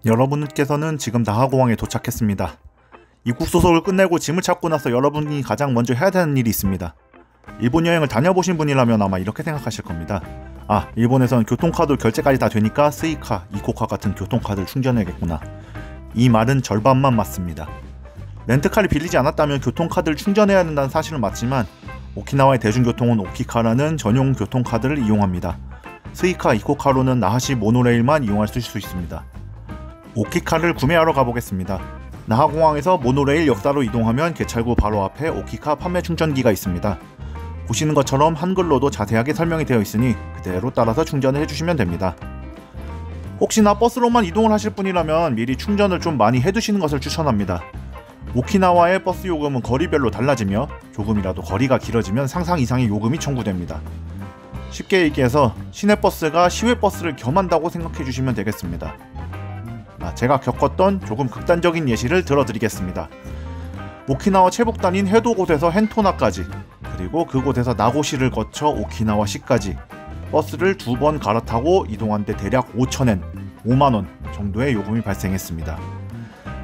여러분께서는 지금 나하공항에 도착했습니다. 입국 소속을 끝내고 짐을 찾고 나서 여러분이 가장 먼저 해야 되는 일이 있습니다. 일본 여행을 다녀보신 분이라면 아마 이렇게 생각하실 겁니다. 아, 일본에선 교통카드 결제까지 다 되니까 스이카, 이코카 같은 교통카드를 충전해야겠구나. 이 말은 절반만 맞습니다. 렌트카를 빌리지 않았다면 교통카드를 충전해야 된다는 사실은 맞지만 오키나와의 대중교통은 오키카라는 전용 교통카드를 이용합니다. 스이카, 이코카로는 나하시 모노레일만 이용할 수 있습니다. 오키카를 구매하러 가보겠습니다. 나하공항에서 모노레일 역사로 이동하면 개찰구 바로 앞에 오키카 판매 충전기가 있습니다. 보시는 것처럼 한글로도 자세하게 설명이 되어 있으니 그대로 따라서 충전을 해주시면 됩니다. 혹시나 버스로만 이동을 하실 분이라면 미리 충전을 좀 많이 해두시는 것을 추천합니다. 오키나와의 버스 요금은 거리별로 달라지며 조금이라도 거리가 길어지면 상상 이상의 요금이 청구됩니다. 쉽게 얘기해서 시내버스가 시외버스를 겸한다고 생각해 주시면 되겠습니다. 제가 겪었던 조금 극단적인 예시를 들어드리겠습니다. 오키나와 최북단인 해도 곳에서 헨토나까지, 그리고 그곳에서 나고시를 거쳐 오키나와시까지 버스를 2번 갈아타고 이동하는데 대략 5,000엔, 5만원 정도의 요금이 발생했습니다.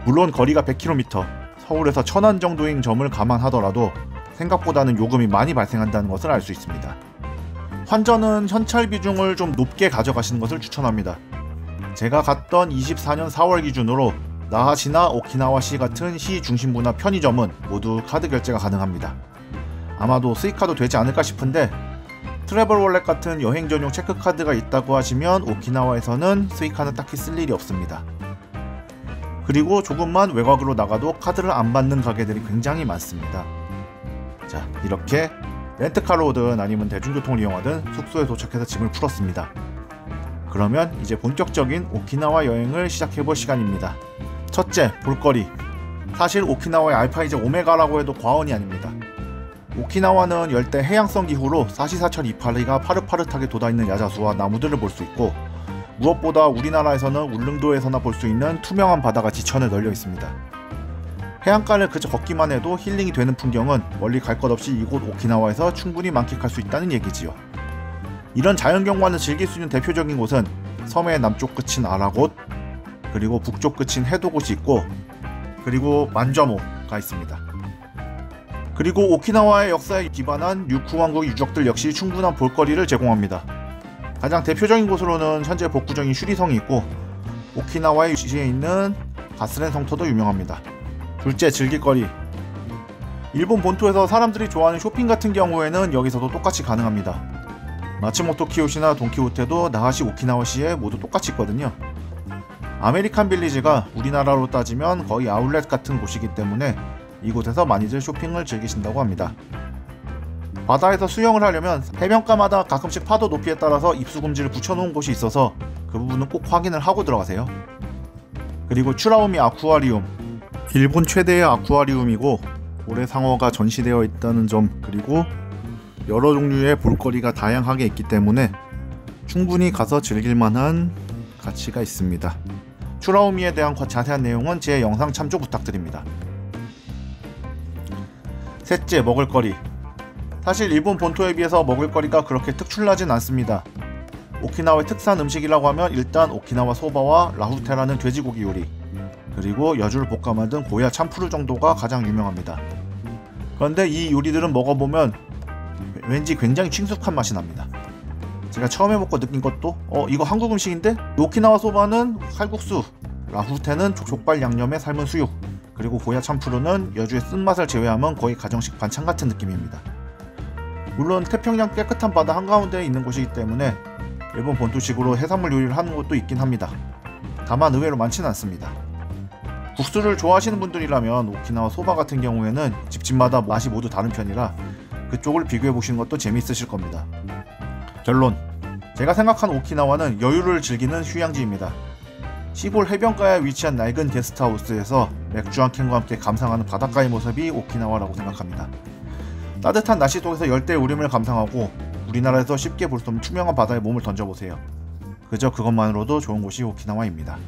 물론 거리가 100km, 서울에서 천안 정도인 점을 감안하더라도 생각보다는 요금이 많이 발생한다는 것을 알 수 있습니다. 환전은 현찰 비중을 좀 높게 가져가시는 것을 추천합니다. 제가 갔던 24년 4월 기준으로 나하시나 오키나와시 같은 시 중심부나 편의점은 모두 카드 결제가 가능합니다. 아마도 스이카도 되지 않을까 싶은데 트래블 월렛 같은 여행 전용 체크카드가 있다고 하시면 오키나와에서는 스이카는 딱히 쓸 일이 없습니다. 그리고 조금만 외곽으로 나가도 카드를 안 받는 가게들이 굉장히 많습니다. 자, 이렇게 렌트카로 오든 아니면 대중교통을 이용하든 숙소에 도착해서 짐을 풀었습니다. 그러면 이제 본격적인 오키나와 여행을 시작해볼 시간입니다. 첫째, 볼거리. 사실 오키나와의 알파이제 오메가라고 해도 과언이 아닙니다. 오키나와는 열대 해양성 기후로 사시사철 이파리가 파릇파릇하게 돋아있는 야자수와 나무들을 볼 수 있고, 무엇보다 우리나라에서는 울릉도에서나 볼 수 있는 투명한 바다가 지천에 널려 있습니다. 해안가를 그저 걷기만 해도 힐링이 되는 풍경은 멀리 갈 것 없이 이곳 오키나와에서 충분히 만끽할 수 있다는 얘기지요. 이런 자연경관을 즐길 수 있는 대표적인 곳은 섬의 남쪽 끝인 아라곳, 그리고 북쪽 끝인 해도곳이 있고, 그리고 만저모가 있습니다. 그리고 오키나와의 역사에 기반한 유쿠왕국 유적들 역시 충분한 볼거리를 제공합니다. 가장 대표적인 곳으로는 현재 복구중인 슈리성이 있고, 오키나와의 유시에 있는 가스렌 성터도 유명합니다. 둘째, 즐길거리. 일본 본토에서 사람들이 좋아하는 쇼핑 같은 경우에는 여기서도 똑같이 가능합니다. 마츠모토 키요시나 돈키호테도 나하시 오키나와시에 모두 똑같이 있거든요. 아메리칸 빌리지가 우리나라로 따지면 거의 아울렛 같은 곳이기 때문에 이곳에서 많이들 쇼핑을 즐기신다고 합니다. 바다에서 수영을 하려면 해변가마다 가끔씩 파도 높이에 따라서 입수금지를 붙여놓은 곳이 있어서 그 부분은 꼭 확인을 하고 들어가세요. 그리고 추라우미 아쿠아리움, 일본 최대의 아쿠아리움이고 고래상어가 전시되어 있다는 점, 그리고 여러 종류의 볼거리가 다양하게 있기 때문에 충분히 가서 즐길만한 가치가 있습니다. 추라우미에 대한 자세한 내용은 제 영상 참조 부탁드립니다. 셋째, 먹을거리. 사실 일본 본토에 비해서 먹을거리가 그렇게 특출나진 않습니다. 오키나와의 특산 음식이라고 하면 일단 오키나와 소바와 라후테라는 돼지고기 요리, 그리고 여주를 볶아 만든 고야 참푸르 정도가 가장 유명합니다. 그런데 이 요리들은 먹어보면 왠지 굉장히 친숙한 맛이 납니다. 제가 처음에 먹고 느낀 것도 이거 한국 음식인데? 오키나와 소바는 칼국수, 라후테는 족발 양념에 삶은 수육, 그리고 고야 참푸르는 여주의 쓴맛을 제외하면 거의 가정식 반찬 같은 느낌입니다. 물론 태평양 깨끗한 바다 한가운데에 있는 곳이기 때문에 일본 본토식으로 해산물 요리를 하는 곳도 있긴 합니다. 다만 의외로 많지는 않습니다. 국수를 좋아하시는 분들이라면 오키나와 소바 같은 경우에는 집집마다 맛이 모두 다른 편이라 그쪽을 비교해 보시는 것도 재미있으실 겁니다. 결론, 제가 생각한 오키나와는 여유를 즐기는 휴양지입니다. 시골 해변가에 위치한 낡은 게스트하우스에서 맥주 한 캔과 함께 감상하는 바닷가의 모습이 오키나와라고 생각합니다. 따뜻한 날씨 속에서 열대의 우림을 감상하고 우리나라에서 쉽게 볼 수 없는 투명한 바다에 몸을 던져보세요. 그저 그것만으로도 좋은 곳이 오키나와입니다.